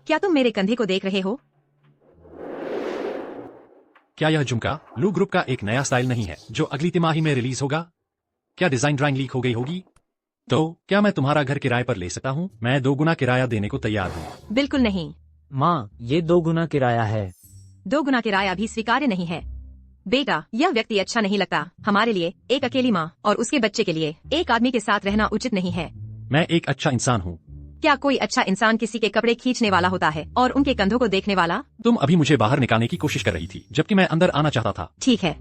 क्या तुम मेरे कंधे को देख रहे हो? क्या यह झुमका लू ग्रुप का एक नया स्टाइल नहीं है जो अगली तिमाही में रिलीज होगा? क्या डिजाइन ड्राइंग लीक हो गई होगी? तो क्या मैं तुम्हारा घर किराए पर ले सकता हूँ? मैं 2 गुना किराया देने को तैयार हूँ। बिल्कुल नहीं। माँ, ये 2 गुना किराया है। 2 गुना किराया भी स्वीकार्य नहीं है। बेटा, यह व्यक्ति अच्छा नहीं लगता। हमारे लिए, एक अकेली माँ और उसके बच्चे के लिए, एक आदमी के साथ रहना उचित नहीं है। मैं एक अच्छा इंसान हूँ। क्या कोई अच्छा इंसान किसी के कपड़े खींचने वाला होता है और उनके कंधों को देखने वाला? तुम अभी मुझे बाहर निकालने की कोशिश कर रही थी जबकि मैं अंदर आना चाहता था। ठीक है।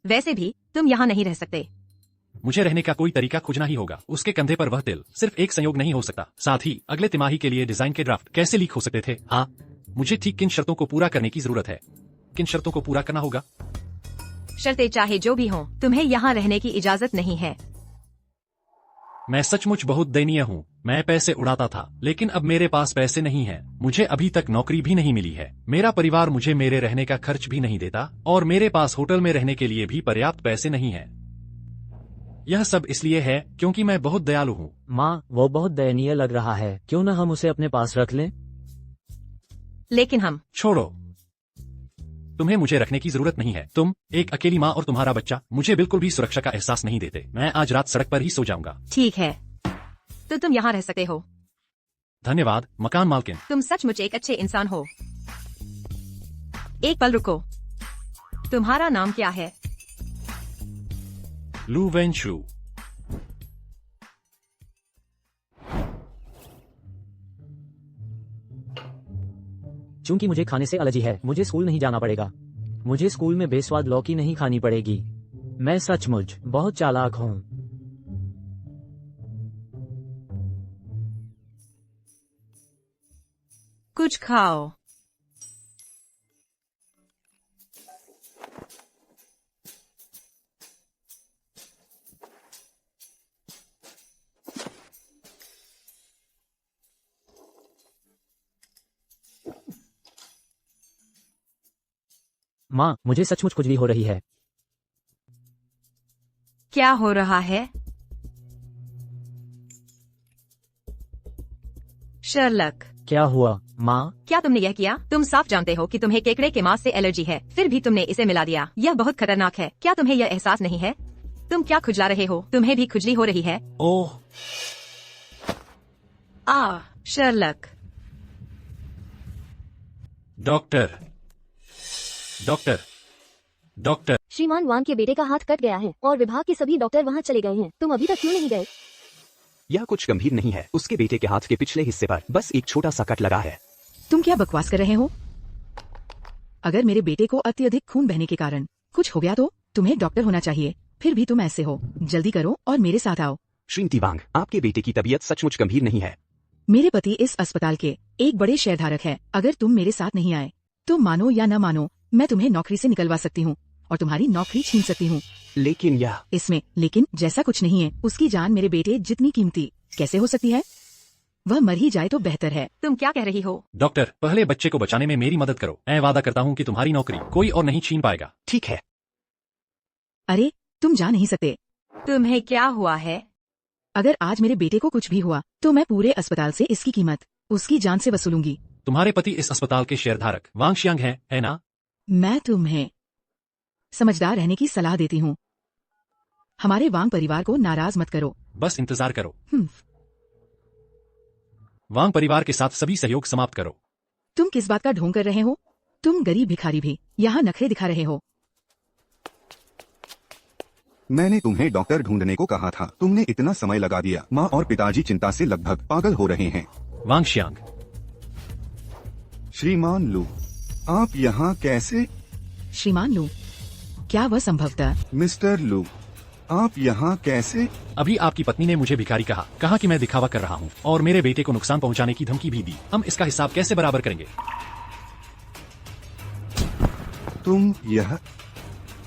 वैसे भी तुम यहाँ नहीं रह सकते। मुझे रहने का कोई तरीका खोजना ही होगा। उसके कंधे पर वह तिल सिर्फ एक संयोग नहीं हो सकता। साथ ही अगले तिमाही के लिए डिजाइन के ड्राफ्ट कैसे लीक हो सकते थे? हाँ, मुझे ठीक किन शर्तों को पूरा करने की जरूरत है? किन शर्तों को पूरा करना होगा? शर्तें चाहे जो भी हों, तुम्हें यहाँ रहने की इजाजत नहीं है। मैं सचमुच बहुत दयनीय हूँ। मैं पैसे उड़ाता था लेकिन अब मेरे पास पैसे नहीं है। मुझे अभी तक नौकरी भी नहीं मिली है। मेरा परिवार मुझे मेरे रहने का खर्च भी नहीं देता और मेरे पास होटल में रहने के लिए भी पर्याप्त पैसे नहीं है। यह सब इसलिए है क्योंकि मैं बहुत दयालु हूँ। माँ, वो बहुत दयनीय लग रहा है। क्यों न हम उसे अपने पास रख लें? लेकिन हम छोड़ो, तुम्हें मुझे रखने की जरूरत नहीं है। तुम, एक अकेली माँ और तुम्हारा बच्चा मुझे बिल्कुल भी सुरक्षा का एहसास नहीं देते। मैं आज रात सड़क पर ही सो जाऊंगा। ठीक है, तो तुम यहाँ रह सकते हो। धन्यवाद मकान मालकिन। तुम सचमुच एक अच्छे इंसान हो। एक पल रुको, तुम्हारा नाम क्या है? लू वेंशु। चूंकि मुझे खाने से एलर्जी है, मुझे स्कूल नहीं जाना पड़ेगा। मुझे स्कूल में बेस्वाद लौकी नहीं खानी पड़ेगी। मैं सचमुच बहुत चालाक हूँ। कुछ खाओ। माँ, मुझे सचमुच खुजली हो रही है। क्या हो रहा है? शर्लक, क्या हुआ माँ? क्या तुमने यह किया? तुम साफ जानते हो कि तुम्हें केकड़े के मांस से एलर्जी है, फिर भी तुमने इसे मिला दिया। यह बहुत खतरनाक है। क्या तुम्हें यह एहसास नहीं है? तुम क्या खुजला रहे हो? तुम्हें भी खुजली हो रही है? ओह, शर्लक। Doctor, doctor, doctor. श्रीमान वांग के बेटे का हाथ कट गया है और विभाग के सभी डॉक्टर वहाँ चले गए हैं। तुम अभी तक क्यों नहीं गए? यह कुछ गंभीर नहीं है। उसके बेटे के हाथ के पिछले हिस्से पर बस एक छोटा सा कट लगा है। तुम क्या बकवास कर रहे हो? अगर मेरे बेटे को अत्यधिक खून बहने के कारण कुछ हो गया तो तुम्हें डॉक्टर होना चाहिए। फिर भी तुम ऐसे हो। जल्दी करो और मेरे साथ आओ। श्रीमती वांग, आपके बेटे की तबीयत सचमुच गंभीर नहीं है। मेरे पति इस अस्पताल के एक बड़े शेयरधारक है। अगर तुम मेरे साथ नहीं आए तो मानो या न मानो, मैं तुम्हें नौकरी से निकलवा सकती हूँ और तुम्हारी नौकरी छीन सकती हूँ। लेकिन यह इसमें लेकिन जैसा कुछ नहीं है। उसकी जान मेरे बेटे जितनी कीमती कैसे हो सकती है? वह मर ही जाए तो बेहतर है। तुम क्या कह रही हो? डॉक्टर, पहले बच्चे को बचाने में मेरी मदद करो। मैं वादा करता हूँ कि तुम्हारी नौकरी कोई और नहीं छीन पाएगा। ठीक है। अरे, तुम जा नहीं सकते। तुम्हें क्या हुआ है? अगर आज मेरे बेटे को कुछ भी हुआ तो मैं पूरे अस्पताल से इसकी कीमत उसकी जान से वसूलूंगी। तुम्हारे पति इस अस्पताल के शेयरधारक वांग शियांग हैं, है ना? मैं तुम्हें समझदार रहने की सलाह देती हूँ। हमारे वांग परिवार को नाराज मत करो। बस इंतजार करो। हम्म। वांग परिवार के साथ सभी सहयोग समाप्त करो। तुम किस बात का ढोंग कर रहे हो? तुम गरीब भिखारी भी यहाँ नखरे दिखा रहे हो। मैंने तुम्हें डॉक्टर ढूंढने को कहा था। तुमने इतना समय लगा दिया। माँ और पिताजी चिंता से लगभग पागल हो रहे हैं। वांग शियांग। श्रीमान लू, आप यहाँ कैसे? श्रीमान लू, क्या वह संभवतः? मिस्टर लू, आप यहाँ कैसे? अभी आपकी पत्नी ने मुझे भिखारी कहा कि मैं दिखावा कर रहा हूँ और मेरे बेटे को नुकसान पहुँचाने की धमकी भी दी। हम इसका हिसाब कैसे बराबर करेंगे?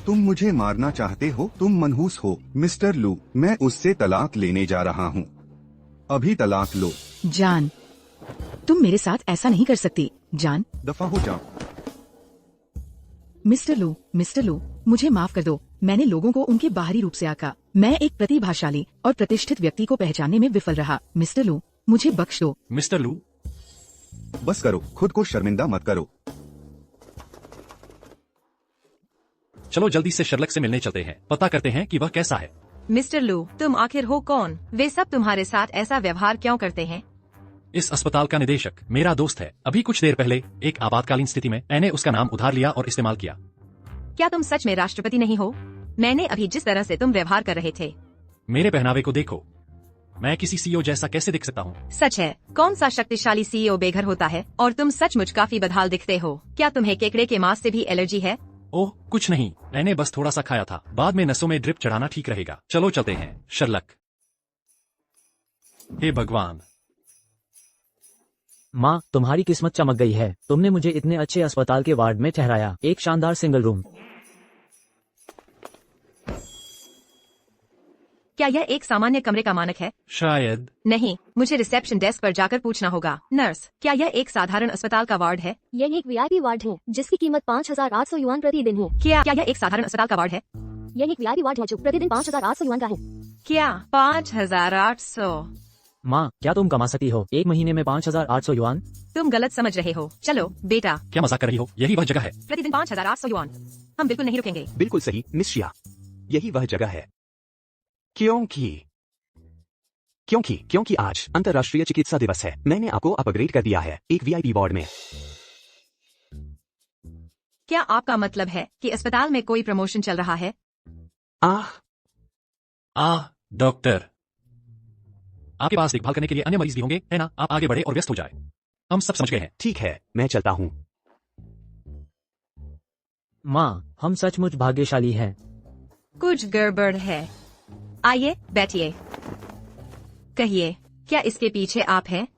तुम मुझे मारना चाहते हो? तुम मनहूस हो। मिस्टर लू, मैं उससे तलाक लेने जा रहा हूँ। अभी तलाक लो। जान, तुम मेरे साथ ऐसा नहीं कर सकती। जान, दफा हो जाओ। मिस्टर लू, मुझे माफ कर दो। मैंने लोगों को उनके बाहरी रूप से आका। मैं एक प्रतिभाशाली और प्रतिष्ठित व्यक्ति को पहचानने में विफल रहा। मिस्टर लू, मुझे बख्श दो। मिस्टर लू, बस करो, खुद को शर्मिंदा मत करो। चलो जल्दी से शर्लक से मिलने चलते हैं, पता करते हैं कि वह कैसा है। मिस्टर लू, तुम आखिर हो कौन? वे सब तुम्हारे साथ ऐसा व्यवहार क्यों करते हैं? इस अस्पताल का निदेशक मेरा दोस्त है। अभी कुछ देर पहले एक आपातकालीन स्थिति में मैंने उसका नाम उधार लिया और इस्तेमाल किया। क्या तुम सच में राष्ट्रपति नहीं हो? मैंने अभी जिस तरह से तुम व्यवहार कर रहे थे। मेरे पहनावे को देखो, मैं किसी सीईओ जैसा कैसे दिख सकता हूँ? सच है, कौन सा शक्तिशाली सीईओ बेघर होता है? और तुम सचमुच काफी बदहाल दिखते हो। क्या तुम्हें केकड़े के मांस से भी एलर्जी है? ओह कुछ नहीं, मैंने बस थोड़ा सा खाया था। बाद में नसों में ड्रिप चढ़ाना ठीक रहेगा। चलो चलते हैं शर्लक। हे भगवान। माँ, तुम्हारी किस्मत चमक गई है। तुमने मुझे इतने अच्छे अस्पताल के वार्ड में ठहराया, एक शानदार सिंगल रूम। क्या यह एक सामान्य कमरे का मानक है? शायद नहीं, मुझे रिसेप्शन डेस्क पर जाकर पूछना होगा। नर्स, क्या यह एक साधारण अस्पताल का वार्ड है? यह एक VIP वार्ड है जिसकी कीमत 5,800 युआन प्रतिदिन है। क्या यह एक साधारण अस्पताल का वार्ड है? यह एक VIP वार्ड है जो प्रतिदिन 5,800 युआन का है। क्या 5,800? माँ, क्या तुम कमा सकती हो 1 महीने में 5,800 युआन? तुम गलत समझ रहे हो। चलो बेटा, क्या मजाक कर रही हो? यही वह जगह है। प्रतिदिन 5,800 युआन। हम बिल्कुल नहीं रुकेंगे। बिल्कुल सही मिस शिया, यही वह जगह है। क्योंकि आज अंतर्राष्ट्रीय चिकित्सा दिवस है। मैंने आपको अपग्रेड कर दिया है एक VIP वार्ड में। क्या आपका मतलब है कि अस्पताल में कोई प्रमोशन चल रहा है? डॉक्टर, आपके पास देखभाल करने के लिए अन्य मरीज भी होंगे, है ना? आप आगे बढ़े और व्यस्त हो जाए। हम सब समझ गए हैं। ठीक है, मैं चलता हूँ। माँ, हम सचमुच भाग्यशाली हैं। कुछ गड़बड़ है। आइए बैठिए। कहिए, क्या इसके पीछे आप हैं?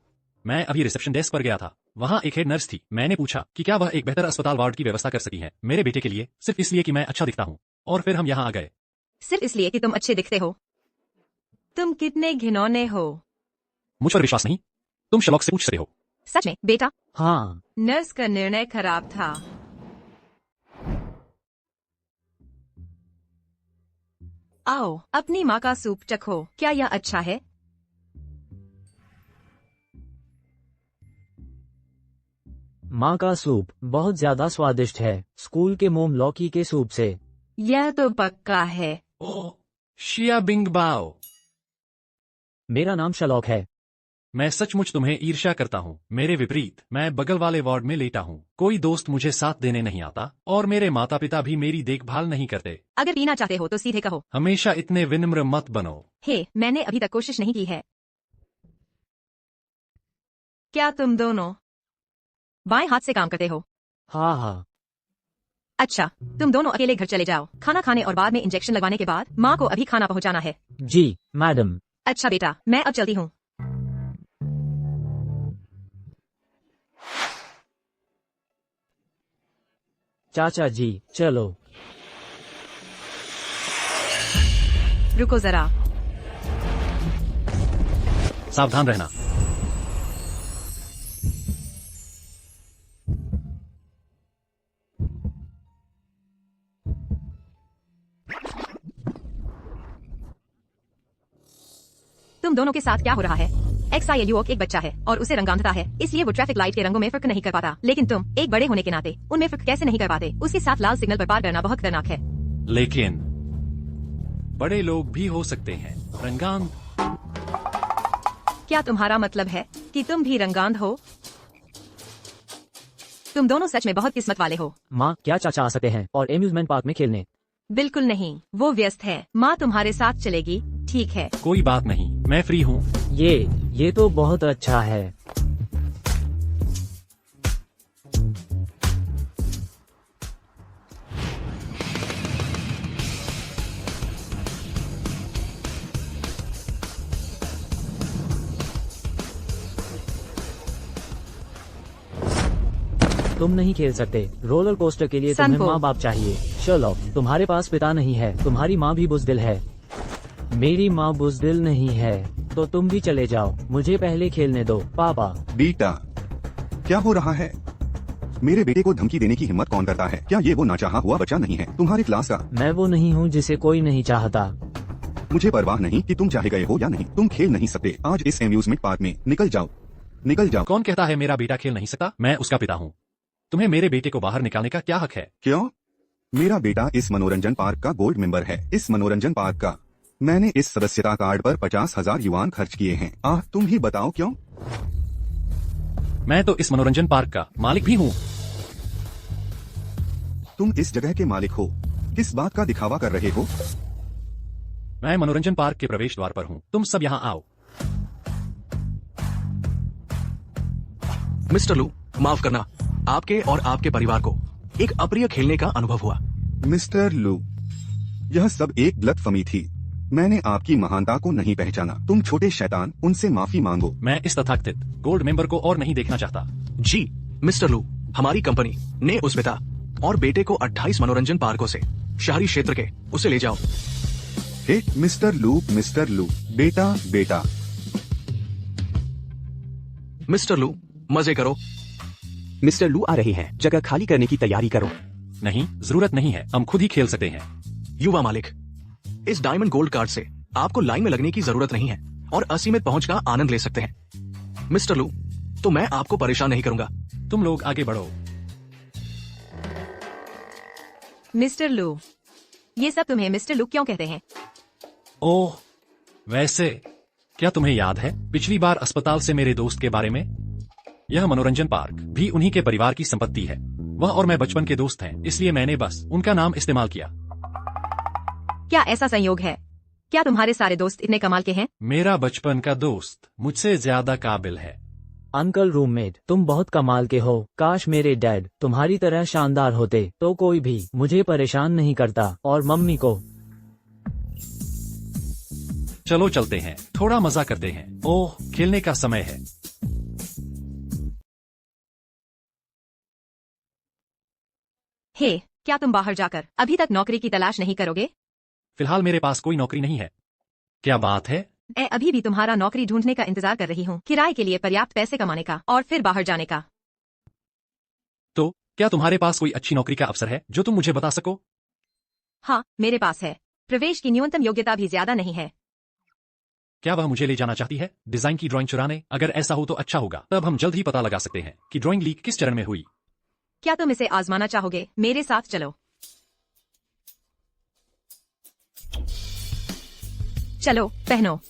मैं अभी रिसेप्शन डेस्क पर गया था। वहाँ एक हेड नर्स थी। मैंने पूछा कि क्या वह एक बेहतर अस्पताल वार्ड की व्यवस्था कर सकती है मेरे बेटे के लिए, सिर्फ इसलिए कि मैं अच्छा दिखता हूँ। और फिर हम यहाँ आ गए। सिर्फ इसलिए कि तुम अच्छे दिखते हो? तुम कितने घिनौने हो। मुझ पर विश्वास नहीं? तुम शर्लक से पूछ सकते हो। सच में बेटा? हाँ। नर्स का निर्णय खराब था। आओ, अपनी माँ का सूप चखो। क्या यह अच्छा है? माँ का सूप बहुत ज्यादा स्वादिष्ट है, स्कूल के मोम लौकी के सूप से। यह तो पक्का है। ओह, शिया बिंग बाओ। मेरा नाम शर्लक है। मैं सचमुच तुम्हें ईर्ष्या करता हूँ। मेरे विपरीत, मैं बगल वाले वार्ड में लेटा हूँ। कोई दोस्त मुझे साथ देने नहीं आता और मेरे माता पिता भी मेरी देखभाल नहीं करते। अगर पीना चाहते हो तो सीधे कहो। हमेशा इतने विनम्र मत बनो। हे, मैंने अभी तक कोशिश नहीं की है। क्या तुम दोनों बाएं हाथ से काम करते हो? हाँ हाँ। अच्छा, तुम दोनों अकेले घर चले जाओ। खाना खाने और बाद में इंजेक्शन लगवाने के बाद माँ को अभी खाना पहुँचाना है। जी मैडम। अच्छा बेटा, मैं अब चलती हूँ। चाचा जी चलो। रुको जरा। सावधान रहना। तुम दोनों के साथ क्या हो रहा है? XI युवक एक बच्चा है और उसे रंगांधता है, इसलिए वो ट्रैफिक लाइट के रंगों में फर्क नहीं कर पाता। लेकिन तुम एक बड़े होने के नाते उनमें फर्क कैसे नहीं कर पाते? उसके साथ लाल सिग्नल पर पार करना बहुत खतरनाक है। लेकिन बड़े लोग भी हो सकते हैं रंगांध। क्या तुम्हारा मतलब है कि तुम भी रंगांध हो? तुम दोनों सच में बहुत किस्मत वाले हो। माँ, क्या चाचा आ सकते हैं और एम्यूजमेंट पार्क में खेलने? बिल्कुल नहीं, वो व्यस्त है। माँ तुम्हारे साथ चलेगी। ठीक है। कोई बात नहीं, मैं फ्री हूँ। ये तो बहुत अच्छा है। तुम नहीं खेल सकते। रोलर कोस्टर के लिए तुम्हें सनपो। माँ बाप चाहिए। शर्लक, तुम्हारे पास पिता नहीं है। तुम्हारी माँ भी बुज़दिल है। मेरी माँ बुज़दिल नहीं है, तो तुम भी चले जाओ। मुझे पहले खेलने दो पापा। बेटा, क्या हो रहा है? मेरे बेटे को धमकी देने की हिम्मत कौन करता है? क्या ये वो नाचाहा हुआ बच्चा नहीं है तुम्हारी क्लास का? मैं वो नहीं हूँ जिसे कोई नहीं चाहता। मुझे परवाह नहीं कि तुम चाहे गए हो या नहीं। तुम खेल नहीं सकते आज इस एम्यूजमेंट पार्क में। निकल जाओ। निकल जाओ। कौन कहता है मेरा बेटा खेल नहीं सकता? मैं उसका पिता हूँ। तुम्हें मेरे बेटे को बाहर निकालने का क्या हक है? क्यों? मेरा बेटा इस मनोरंजन पार्क का गोल्ड मेंबर है। इस मनोरंजन पार्क का मैंने इस सदस्यता कार्ड पर 50,000 युआन खर्च किए हैं। तुम ही बताओ क्यों? मैं तो इस मनोरंजन पार्क का मालिक भी हूँ। तुम इस जगह के मालिक हो, किस बात का दिखावा कर रहे हो? मैं मनोरंजन पार्क के प्रवेश द्वार पर हूँ। तुम सब यहाँ आओ। मिस्टर लू, माफ करना, आपके और आपके परिवार को एक अप्रिय खेलने का अनुभव हुआ। मिस्टर लू, यह सब एक गलतफहमी थी। मैंने आपकी महानता को नहीं पहचाना। तुम छोटे शैतान, उनसे माफी मांगो। मैं इस तथाकथित गोल्ड मेंबर को और नहीं देखना चाहता। जी मिस्टर लू, हमारी कंपनी ने उस पिता और बेटे को 28 मनोरंजन पार्कों से शहरी क्षेत्र के उसे ले जाओ। हे मिस्टर लू, बेटा। मिस्टर लू, मजे करो। मिस्टर लू आ रहे हैं, जगह खाली करने की तैयारी करो। नहीं, जरूरत नहीं है, हम खुद ही खेल सकते हैं। युवा मालिक, इस डायमंड गोल्ड कार्ड से आपको लाइन में लगने की जरूरत नहीं है और असीमित पहुंच का आनंद ले सकते हैं। मिस्टर लू, तो मैं आपको परेशान नहीं करूंगा। तुम लोग आगे बढ़ो। मिस्टर लू, ये सब तुम्हें मिस्टर लू क्यों कहते हैं? ओह, वैसे क्या तुम्हें याद है पिछली बार अस्पताल से मेरे दोस्त के बारे में? यह मनोरंजन पार्क भी उन्हीं के परिवार की संपत्ति है। वह और मैं बचपन के दोस्त हैं, इसलिए मैंने बस उनका नाम इस्तेमाल किया। क्या ऐसा संयोग है? क्या तुम्हारे सारे दोस्त इतने कमाल के हैं? मेरा बचपन का दोस्त मुझसे ज्यादा काबिल है। अंकल रूममेट, तुम बहुत कमाल के हो। काश मेरे डैड तुम्हारी तरह शानदार होते तो कोई भी मुझे परेशान नहीं करता, और मम्मी को। चलो चलते हैं, थोड़ा मजा करते हैं। ओह, खेलने का समय है। हे, क्या तुम बाहर जाकर अभी तक नौकरी की तलाश नहीं करोगे? फिलहाल मेरे पास कोई नौकरी नहीं है। क्या बात है? मैं अभी भी तुम्हारा नौकरी ढूंढने का इंतजार कर रही हूँ, किराए के लिए पर्याप्त पैसे कमाने का और फिर बाहर जाने का। तो क्या तुम्हारे पास कोई अच्छी नौकरी का अवसर है जो तुम मुझे बता सको? हाँ, मेरे पास है। प्रवेश की न्यूनतम योग्यता भी ज्यादा नहीं है। क्या वह मुझे ले जाना चाहती है डिजाइन की ड्राइंग चुराने? अगर ऐसा हो तो अच्छा होगा, तब हम जल्द ही पता लगा सकते हैं कि ड्राइंग लीक किस चरण में हुई। क्या तुम इसे आजमाना चाहोगे? मेरे साथ चलो। चलो, पहनो।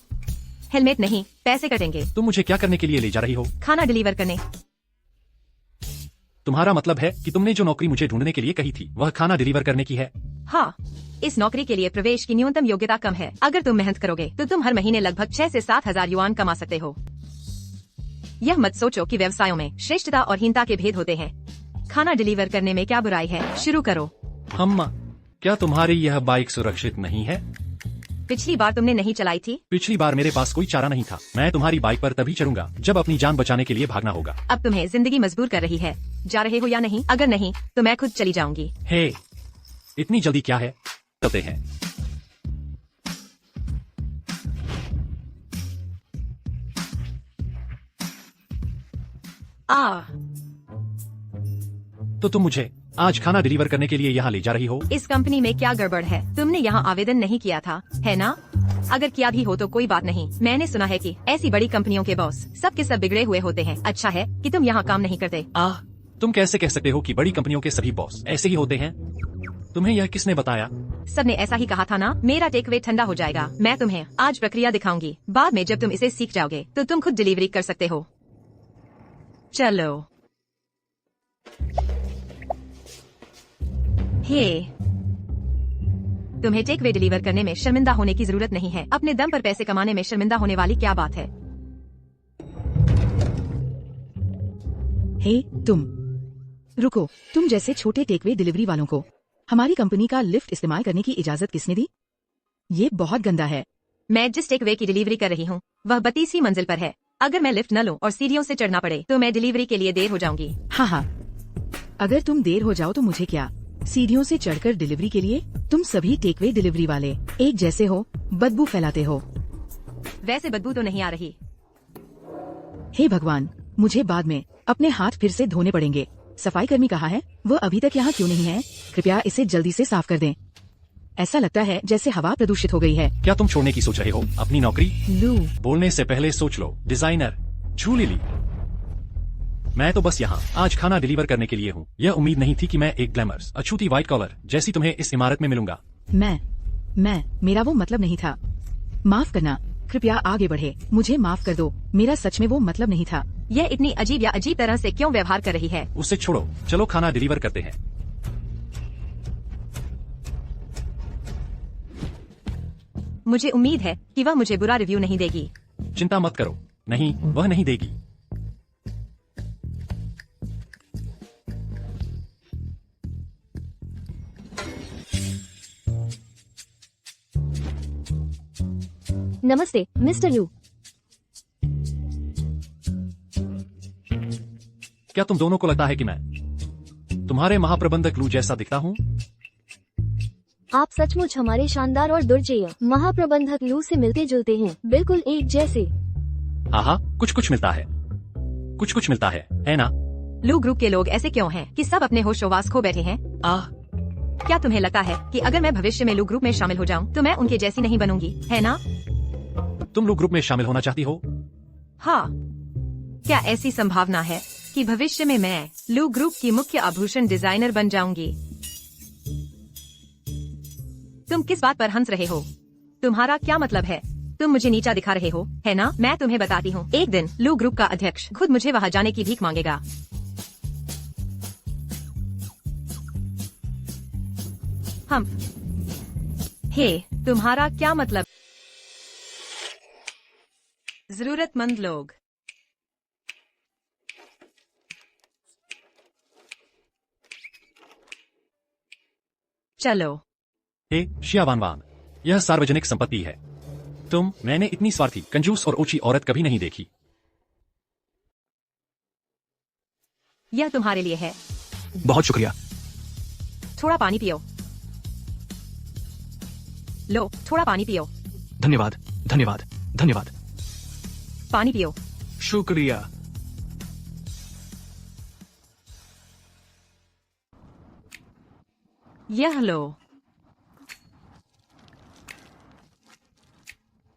हेलमेट नहीं, पैसे कटेंगे। तुम मुझे क्या करने के लिए ले जा रही हो? खाना डिलीवर करने। तुम्हारा मतलब है कि तुमने जो नौकरी मुझे ढूंढने के लिए कही थी वह खाना डिलीवर करने की है? हाँ, इस नौकरी के लिए प्रवेश की न्यूनतम योग्यता कम है। अगर तुम मेहनत करोगे तो तुम हर महीने लगभग 6 से 7,000 युआन कमा सकते हो। यह मत सोचो कि व्यवसायों में श्रेष्ठता और हीनता के भेद होते हैं। खाना डिलीवर करने में क्या बुराई है? शुरू करो। अम्मा, क्या तुम्हारी यह बाइक सुरक्षित नहीं है? पिछली बार तुमने नहीं चलाई थी। पिछली बार मेरे पास कोई चारा नहीं था। मैं तुम्हारी बाइक पर तभी चढ़ूंगा जब अपनी जान बचाने के लिए भागना होगा। अब तुम्हें जिंदगी मजबूर कर रही है। जा रहे हो या नहीं? अगर नहीं तो मैं खुद चली जाऊंगी। हे, इतनी जल्दी क्या है? चलते हैं। तो तुम मुझे आज खाना डिलीवर करने के लिए यहाँ ले जा रही हो? इस कंपनी में क्या गड़बड़ है? तुमने यहाँ आवेदन नहीं किया था, है ना? अगर किया भी हो तो कोई बात नहीं। मैंने सुना है कि ऐसी बड़ी कंपनियों के बॉस सब के सब बिगड़े हुए होते हैं। अच्छा है कि तुम यहाँ काम नहीं करते। तुम कैसे कह सकते हो कि बड़ी कंपनियों के सभी बॉस ऐसे ही होते हैं? तुम्हें यह किसने बताया? सबने ऐसा ही कहा था ना। मेरा टेकअवे ठंडा हो जाएगा। मैं तुम्हें आज प्रक्रिया दिखाऊंगी। बाद में जब तुम इसे सीख जाओगे तो तुम खुद डिलीवरी कर सकते हो। चलो। हे, तुम्हें टेकअवे डिलीवर करने में शर्मिंदा होने की जरूरत नहीं है। अपने दम पर पैसे कमाने में शर्मिंदा होने वाली क्या बात है? हे, तुम रुको। तुम जैसे छोटे टेकवे डिलीवरी वालों को हमारी कंपनी का लिफ्ट इस्तेमाल करने की इजाजत किसने दी? ये बहुत गंदा है। मैं जिस टेकअवे की डिलीवरी कर रही हूँ वह 32वीं मंजिल पर है। अगर मैं लिफ्ट न लूं और सीढ़ियों से चढ़ना पड़े तो मैं डिलीवरी के लिए देर हो जाऊंगी। हाँ, अगर तुम देर हो जाओ तो मुझे क्या? सीढ़ियों से चढ़कर डिलीवरी के लिए तुम सभी टेकवे डिलीवरी वाले एक जैसे हो, बदबू फैलाते हो। वैसे बदबू तो नहीं आ रही। हे भगवान, मुझे बाद में अपने हाथ फिर से धोने पड़ेंगे। सफाई कर्मी कहाँ है? वह अभी तक यहाँ क्यों नहीं है? कृपया इसे जल्दी से साफ कर दें। ऐसा लगता है जैसे हवा प्रदूषित हो गई है। क्या तुम छोड़ने की सोच रहे हो अपनी नौकरी? लू, बोलने से पहले सोच लो। डिजाइनर झूली ली, मैं तो बस यहाँ आज खाना डिलीवर करने के लिए हूँ। यह उम्मीद नहीं थी कि मैं एक ग्लैमरस अछूती व्हाइट कॉलर जैसी तुम्हें इस इमारत में मिलूंगा। मेरा वो मतलब नहीं था। माफ करना, कृपया आगे बढ़े। मुझे माफ कर दो, मेरा सच में वो मतलब नहीं था। यह इतनी अजीब या अजीब तरह से क्यों व्यवहार कर रही है? उसे छोड़ो, चलो खाना डिलीवर करते हैं। मुझे उम्मीद है कि वह मुझे बुरा रिव्यू नहीं देगी। चिंता मत करो, नहीं, वह नहीं देगी। नमस्ते मिस्टर लू। क्या तुम दोनों को लगता है कि मैं तुम्हारे महाप्रबंधक लू जैसा दिखता हूँ? आप सचमुच हमारे शानदार और दुर्जेय महाप्रबंधक लू से मिलते जुलते हैं, बिल्कुल एक जैसे। हाँ, कुछ कुछ मिलता है, कुछ कुछ मिलता है ना? लू ग्रुप के लोग ऐसे क्यों हैं कि सब अपने होशोवास खो बैठे हैं? क्या तुम्हें लगता है कि अगर मैं भविष्य में लू ग्रुप में शामिल हो जाऊं तो मैं उनके जैसी नहीं बनूंगी, है ना? तुम लू ग्रुप में शामिल होना चाहती हो? हाँ। क्या ऐसी संभावना है कि भविष्य में मैं लू ग्रुप की मुख्य आभूषण डिजाइनर बन जाऊंगी? तुम किस बात पर हंस रहे हो? तुम्हारा क्या मतलब है? तुम मुझे नीचा दिखा रहे हो, है ना? मैं तुम्हें बताती हूँ, एक दिन लू ग्रुप का अध्यक्ष खुद मुझे वहाँ जाने की भीख मांगेगा। तुम्हारा क्या मतलब? जरूरतमंद लोग। चलो। शियावानवान, यह सार्वजनिक संपत्ति है। मैंने इतनी स्वार्थी, कंजूस और ऊंची औरत कभी नहीं देखी। यह तुम्हारे लिए है। बहुत शुक्रिया। थोड़ा पानी पियो। लो, थोड़ा पानी पियो। धन्यवाद, धन्यवाद, धन्यवाद। पानी पियो। शुक्रिया। यह लो।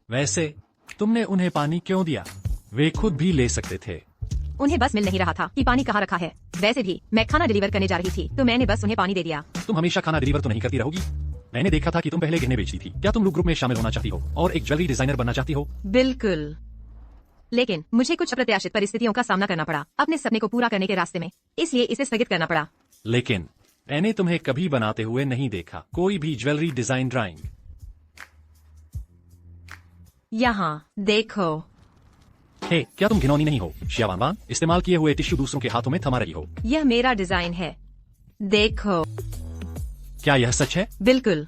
वैसे तुमने उन्हें पानी क्यों दिया? वे खुद भी ले सकते थे। उन्हें बस मिल नहीं रहा था कि पानी कहाँ रखा है। वैसे भी मैं खाना डिलीवर करने जा रही थी तो मैंने बस उन्हें पानी दे दिया। तुम हमेशा खाना डिलीवर तो नहीं करती रहोगी? मैंने देखा था कि तुम पहले गहने बेचती थी। क्या तुम लू ग्रुप में शामिल होना चाहती हो और एक ज्वेलरी डिजाइनर बनना चाहती हो? बिल्कुल, लेकिन मुझे कुछ अप्रत्याशित परिस्थितियों का सामना करना पड़ा अपने सपने को पूरा करने के रास्ते में, इसलिए इसे स्थगित करना पड़ा। लेकिन मैंने तुम्हें कभी बनाते हुए नहीं देखा कोई भी ज्वेलरी डिजाइन ड्राइंग। यहाँ देखो। क्या तुम घिनौनी नहीं हो? शियावानवान, इस्तेमाल किए हुए टिश्यू दूसरों के हाथों में थमा रही हो। यह मेरा डिजाइन है, देखो। क्या यह सच है? बिल्कुल।